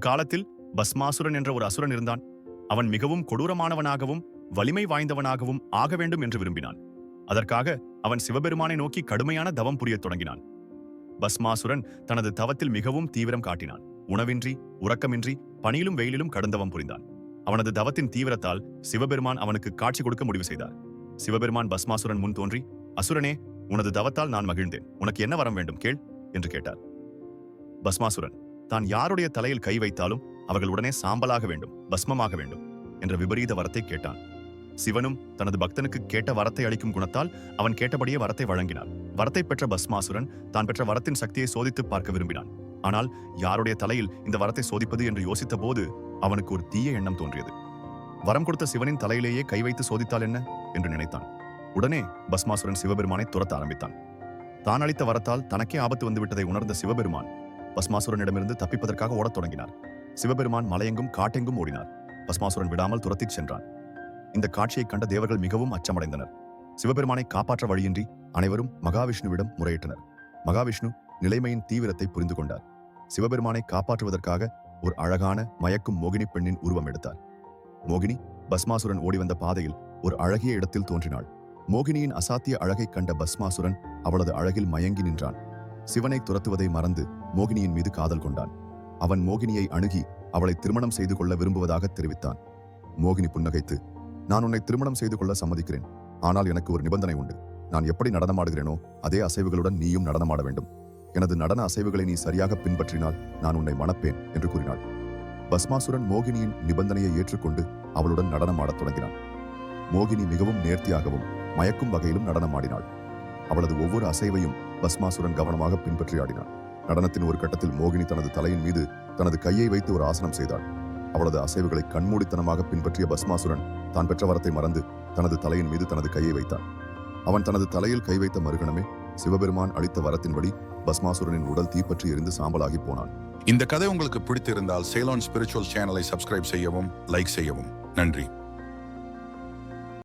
காலத்தில் பஸ்மாசுரன் என்ற ஒரு அசுரன் இருந்தான். அவன் மிகவும் கொடூரமானவனாகவும் வலிமை வாய்ந்தவனாகவும் ஆக வேண்டும் என்று விரும்பினான். அதற்காக அவன் சிவபெருமானை நோக்கி கடுமையான தவம் புரியத் தொடங்கினான். பஸ்மாசுரன் தனது தவத்தில் மிகவும் தீவிரம் காட்டினான். உணவின்றி, உறக்கமின்றி, பனியிலும் வெயிலிலும் கடுந்தவம் புரிந்தான். அவனது தவத்தின் தீவிரத்தால் சிவபெருமான் அவனுக்கு காட்சி கொடுக்க முடிவு செய்தார். சிவபெருமான் பஸ்மாசுரன் முன் தோன்றி, அசுரனே, உனது தவத்தால் நான் மகிழ்ந்தேன். உனக்கு என்ன வரம் வேண்டும் கேள் என்று கேட்டார். பஸ்மாசுரன் தான் யாருடைய தலையில் கை வைத்தாலும் அவர்கள் உடனே சாம்பலாக வேண்டும், பஸ்மமாக வேண்டும் என்ற விபரீத வரத்தை கேட்டான். சிவனும் தனது பக்தனுக்கு கேட்ட வரத்தை அளிக்கும் குணத்தால் அவன் கேட்டபடியே வரத்தை வழங்கினார். வரத்தை பெற்ற பஸ்மாசுரன் தான் பெற்ற வரத்தின் சக்தியை சோதித்து பார்க்க விரும்பினான். ஆனால் யாருடைய தலையில் இந்த வரத்தை சோதிப்பது என்று யோசித்த போது அவனுக்கு ஒரு தீய எண்ணம் தோன்றியது. வரம் கொடுத்த சிவனின் தலையிலேயே கை வைத்து சோதித்தால் என்ன என்று நினைத்தான். உடனே பஸ்மாசுரன் சிவபெருமானை துரத்த ஆரம்பித்தான். தான் அளித்த வரத்தால் தனக்கே ஆபத்து வந்துவிட்டதை உணர்ந்த சிவபெருமான் பஸ்மாசுரனிடமிருந்து தப்பிப்பதற்காக ஓடத் தொடங்கினார். சிவபெருமான் மலையெங்கும் காட்டெங்கும் ஓடினார். பஸ்மாசுரன் விடாமல் துரத்திச் சென்றான். இந்த காட்சியை கண்ட தேவர்கள் மிகவும் அச்சமடைந்தனர். சிவபெருமானை காப்பாற்ற வழியின்றி அனைவரும் மகாவிஷ்ணுவிடம் முறையிட்டனர். மகாவிஷ்ணு நிலைமையின் தீவிரத்தை புரிந்து கொண்டார். சிவபெருமானை காப்பாற்றுவதற்காக ஒரு அழகான மயக்கும் மோகினி பெண்ணின் உருவம் எடுத்தார். மோகினி பஸ்மாசுரன் ஓடி வந்த பாதையில் ஒரு அழகிய இடத்தில் தோன்றினாள். மோகினியின் அசாத்திய அழகை கண்ட பஸ்மாசுரன் அவளது அழகில் மயங்கி நின்றான். சிவனை துரத்துவதை மறந்து மோகினியின் மீது காதல் கொண்டான். அவன் மோகினியை அணுகி அவளை திருமணம் செய்து கொள்ள விரும்புவதாக தெரிவித்தான். மோகினி புன்னகைத்து, நான் உன்னை திருமணம் செய்து கொள்ள சம்மதிக்கிறேன். ஆனால் எனக்கு ஒரு நிபந்தனை உண்டு. நான் எப்படி நடனமாடுகிறேனோ அதே அசைவுகளுடன் நீயும் நடனமாட வேண்டும். எனது நடன அசைவுகளை நீ சரியாக பின்பற்றினால் நான் உன்னை மணப்பேன் என்று கூறினாள். பஸ்மாசுரன் மோகினியின் நிபந்தனையை ஏற்றுக்கொண்டு அவளுடன் நடனமாடத் தொடங்கினான். மோகினி மிகவும் நேர்த்தியாகவும் மயக்கும் வகையிலும் நடனமாடினாள். அவளது ஒவ்வொரு அசைவையும் பஸ்மாசுரன் கவனமாக பின்பற்றி ஆடினான். நடனத்தின் ஒரு கட்டத்தில் மோகினி தனது தலையின் மீது தனது கையை வைத்து ஒரு ஆசனம் செய்தாள். அவளது அசைவுகளை கண்மூடித்தனமாக பின்பற்றிய பஸ்மாசுரன் தான் பெற்ற வரத்தை மறந்து தனது தலையின் மீது தனது கையை வைத்தான். அவன் தனது தலையில் கை வைத்த மறுகணமே சிவபெருமான் அளித்த வரத்தின்படி பஸ்மாசுரனின் உடல் தீப்பற்றி எரிந்து சாம்பலாகி போனான். இந்த கதை உங்களுக்கு பிடித்திருந்தால் சேலோன் ஸ்பிரிச்சுவல் சேனலை சப்ஸ்கிரைப் செய்யவும், லைக் செய்யவும். நன்றி.